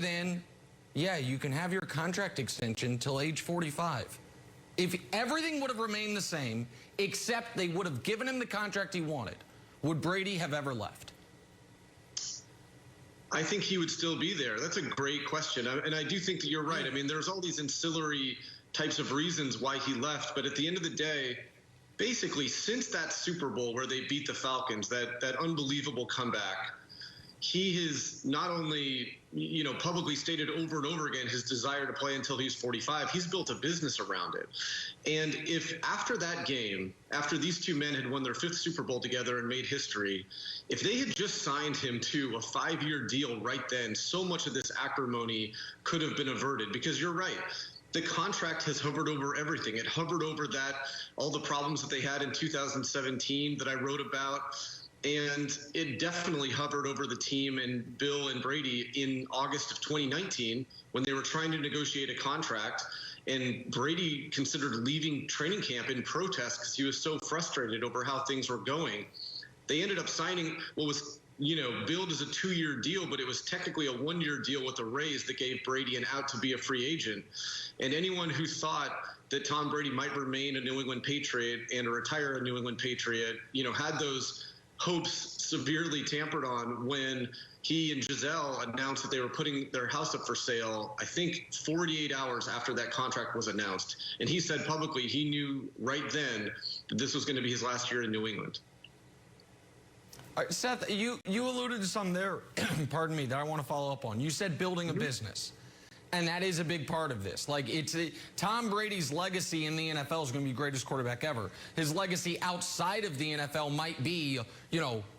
than, yeah, you can have your contract extension till age 45. If everything would have remained the same, except they would have given him the contract he wanted, would Brady have ever left? I think he would still be there. That's a great question. And I do think that you're right. I mean, there's all these ancillary types of reasons why he left. But at the end of the day, basically, since that Super Bowl where they beat the Falcons, that unbelievable comeback, he has not only, publicly stated over and over again his desire to play until he's 45. He's built a business around it. And if after that game, after these two men had won their 5th Super Bowl together and made history, if they had just signed him to a 5-year deal right then, so much of this acrimony could have been averted. Because you're right. The contract has hovered over everything. It hovered over all the problems that they had in 2017 that I wrote about. And it definitely hovered over the team and Bill and Brady in August of 2019 when they were trying to negotiate a contract. And Brady considered leaving training camp in protest because he was so frustrated over how things were going. They ended up signing what was, billed as a 2-year deal, but it was technically a 1-year deal with a raise that gave Brady an out to be a free agent. And anyone who thought that Tom Brady might remain a New England Patriot and retire a New England Patriot, had those hopes severely tampered on when he and Giselle announced that they were putting their house up for sale, I think 48 hours after that contract was announced. And he said publicly he knew right then that this was going to be his last year in New England. All right, Seth, you alluded to something there, pardon me, that I want to follow up on. You said building a business. And that is a big part of this. Like, Tom Brady's legacy in the NFL is going to be greatest quarterback ever. His legacy outside of the NFL might be,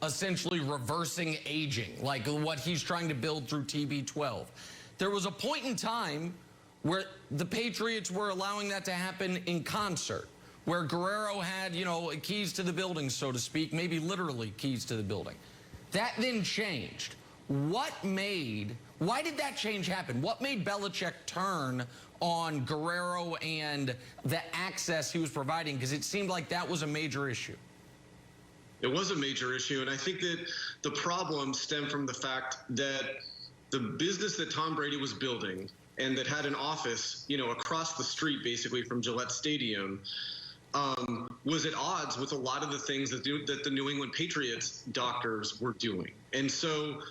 essentially reversing aging, like what he's trying to build through TB12. There was a point in time where the Patriots were allowing that to happen in concert, where Guerrero had, keys to the building, so to speak, maybe literally keys to the building. That then changed. Why did that change happen? What made Belichick turn on Guerrero and the access he was providing? Because it seemed like that was a major issue. It was a major issue, and I think that the problem stemmed from the fact that the business that Tom Brady was building and that had an office, across the street basically from Gillette Stadium, was at odds with a lot of the things that the New England Patriots doctors were doing. And so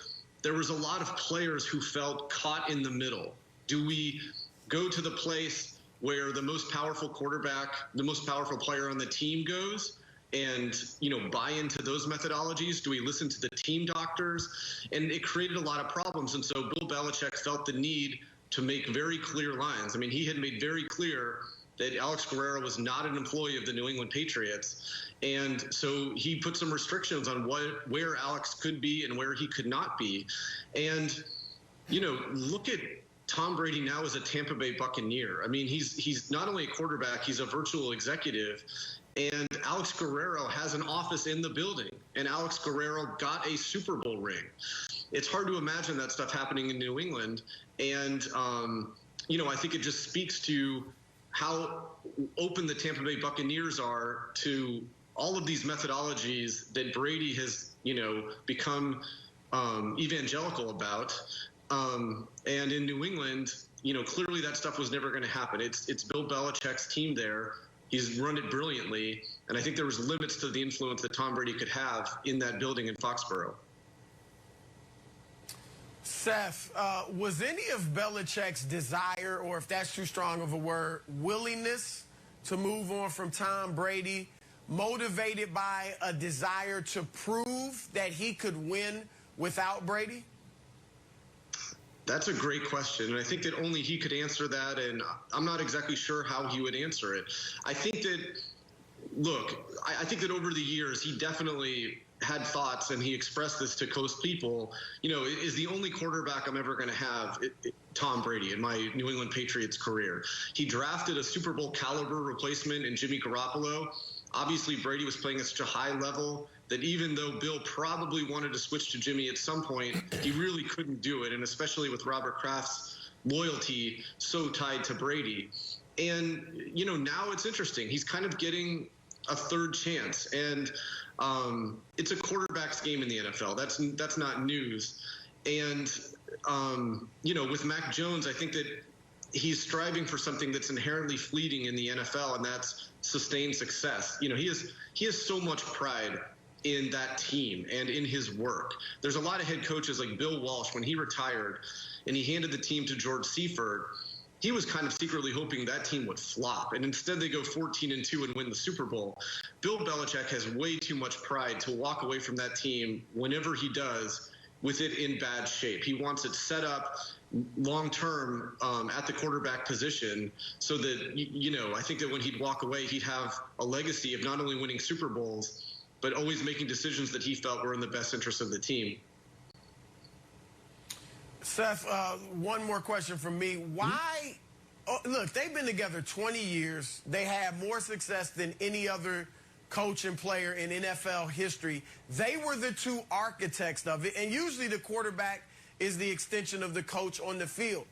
there was a lot of players who felt caught in the middle. Do we go to the place where the most powerful quarterback, the most powerful player on the team goes and, buy into those methodologies? Do we listen to the team doctors? And it created a lot of problems. And so Bill Belichick felt the need to make very clear lines. I mean, he had made very clear that Alex Guerrero was not an employee of the New England Patriots. And so he put some restrictions on where Alex could be and where he could not be. And, look at Tom Brady now as a Tampa Bay Buccaneer. I mean, he's not only a quarterback, he's a virtual executive. And Alex Guerrero has an office in the building. And Alex Guerrero got a Super Bowl ring. It's hard to imagine that stuff happening in New England. And, I think it just speaks to how open the Tampa Bay Buccaneers are to all of these methodologies that Brady has, become evangelical about. And in New England, clearly that stuff was never going to happen. It's Bill Belichick's team there. He's run it brilliantly. And I think there was limits to the influence that Tom Brady could have in that building in Foxborough. Seth, was any of Belichick's desire, or if that's too strong of a word, willingness to move on from Tom Brady motivated by a desire to prove that he could win without Brady? That's a great question, and I think that only he could answer that, and I'm not exactly sure how he would answer it. I think that, I think that over the years, he definitely had thoughts, and he expressed this to Coast people, is the only quarterback I'm ever going to have, Tom Brady, in my New England Patriots career. He drafted a Super Bowl caliber replacement in Jimmy Garoppolo. Obviously, Brady was playing at such a high level that even though Bill probably wanted to switch to Jimmy at some point, he really couldn't do it, and especially with Robert Kraft's loyalty so tied to Brady. And, now it's interesting. He's kind of getting a third chance, and it's a quarterback's game in the NFL. That's not news. And with Mac Jones, I think that he's striving for something that's inherently fleeting in the NFL, and that's sustained success. He has so much pride in that team and in his work. There's a lot of head coaches like Bill Walsh, when he retired and he handed the team to George Seifert, he was kind of secretly hoping that team would flop, and instead they go 14-2 and win the Super Bowl. Bill Belichick has way too much pride to walk away from that team whenever he does with it in bad shape. He wants it set up long-term at the quarterback position so that, I think that when he'd walk away, he'd have a legacy of not only winning Super Bowls, but always making decisions that he felt were in the best interest of the team. Seth, one more question from me. Why? Look, they've been together 20 years. They have more success than any other coach and player in NFL history. They were the two architects of it, and usually the quarterback is the extension of the coach on the field.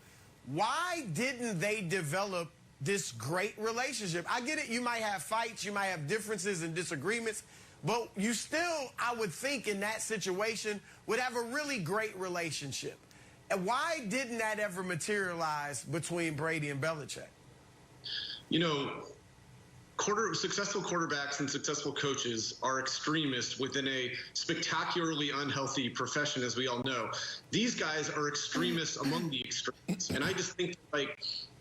Why didn't they develop this great relationship? I get it. You might have fights. You might have differences and disagreements. But you still, I would think, in that situation, would have a really great relationship. And why didn't that ever materialize between Brady and Belichick? Successful quarterbacks and successful coaches are extremists within a spectacularly unhealthy profession, as we all know. These guys are extremists among the extremists. And I just think,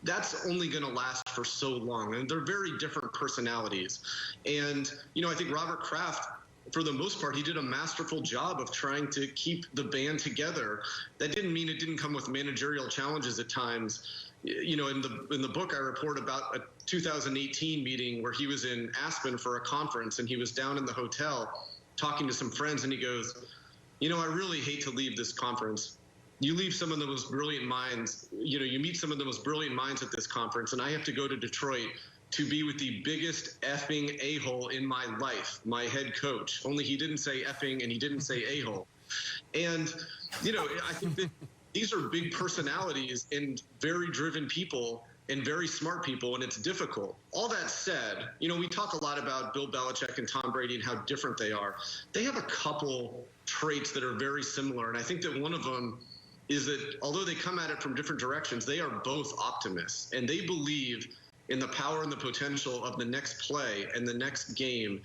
that's only going to last for so long. And they're very different personalities. And, I think Robert Kraft, for the most part, he did a masterful job of trying to keep the band together. That didn't mean it didn't come with managerial challenges at times. In the book, I report about a 2018 meeting where he was in Aspen for a conference, and he was down in the hotel talking to some friends, and he goes, I really hate to leave this conference. You leave some of the most brilliant minds, you meet some of the most brilliant minds at this conference, and I have to go to Detroit to be with the biggest effing a-hole in my life, my head coach. Only he didn't say effing and he didn't say a-hole. And, I think that these are big personalities and very driven people and very smart people, and it's difficult. All that said, we talk a lot about Bill Belichick and Tom Brady and how different they are. They have a couple traits that are very similar, and I think that one of them is that although they come at it from different directions, they are both optimists, and they believe in the power and the potential of the next play and the next game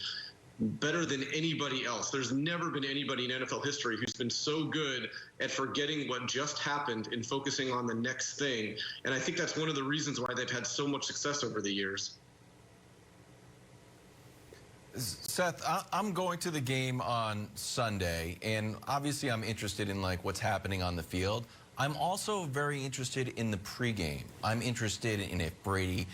better than anybody else. There's never been anybody in NFL history who's been so good at forgetting what just happened and focusing on the next thing. And I think that's one of the reasons why they've had so much success over the years. Seth, I'm going to the game on Sunday, and obviously I'm interested in what's happening on the field. I'm also very interested in the pregame. I'm interested in if Brady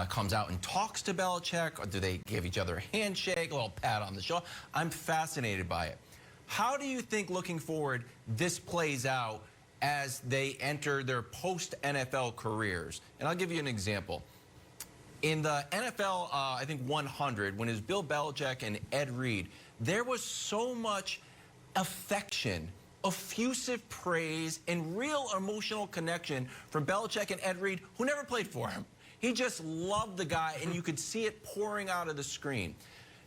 comes out and talks to Belichick, or do they give each other a handshake, a little pat on the shoulder? I'm fascinated by it. How do you think, looking forward, this plays out as they enter their post-NFL careers? And I'll give you an example. In the NFL, I think 100, when it was Bill Belichick and Ed Reed, there was so much affection, effusive praise, and real emotional connection from Belichick and Ed Reed, who never played for him. He just loved the guy, and you could see it pouring out of the screen.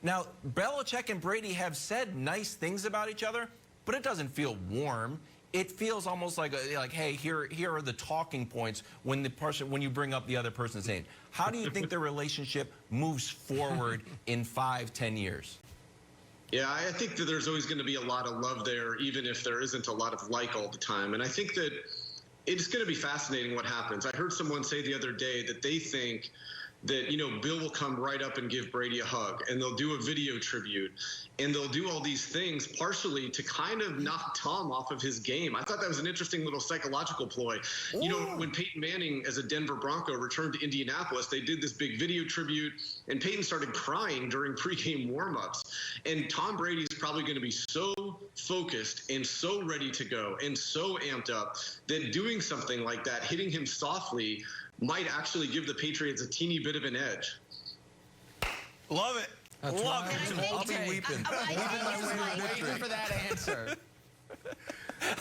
Now, Belichick and Brady have said nice things about each other, but it doesn't feel warm. It feels almost like, hey, here are the talking points when you bring up the other person's name. How do you think the relationship moves forward in 5-10 years? Yeah, I think that there's always going to be a lot of love there, even if there isn't a lot of like all the time. And I think that it's going to be fascinating what happens. I heard someone say the other day that they think that, Bill will come right up and give Brady a hug, and they'll do a video tribute, and they'll do all these things partially to kind of knock Tom off of his game. I thought that was an interesting little psychological ploy. Ooh. When Peyton Manning, as a Denver Bronco, returned to Indianapolis, they did this big video tribute, and Peyton started crying during pregame warmups. And Tom Brady's probably going to be so focused and so ready to go and so amped up that doing something like that, hitting him softly, might actually give the Patriots a teeny bit of an edge. Love it. Love it. I'll be weeping. Waiting for that answer.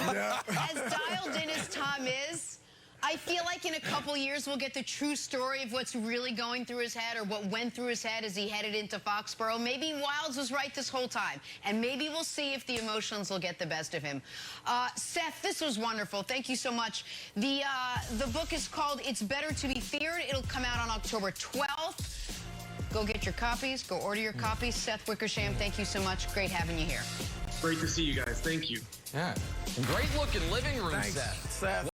Yeah. As dialed in as Tom is, I I feel like in a couple years we'll get the true story of what's really going through his head or what went through his head as he headed into Foxborough. Maybe Wildes was right this whole time, and maybe we'll see if the emotions will get the best of him. Seth, this was wonderful. Thank you so much. The book is called It's Better to Be Feared. It'll come out on October 12th. Go get your copies. Go order your copies. Seth Wickersham, thank you so much. Great having you here. Great to see you guys. Thank you. Yeah. And great looking living room, Thanks, Seth. Seth.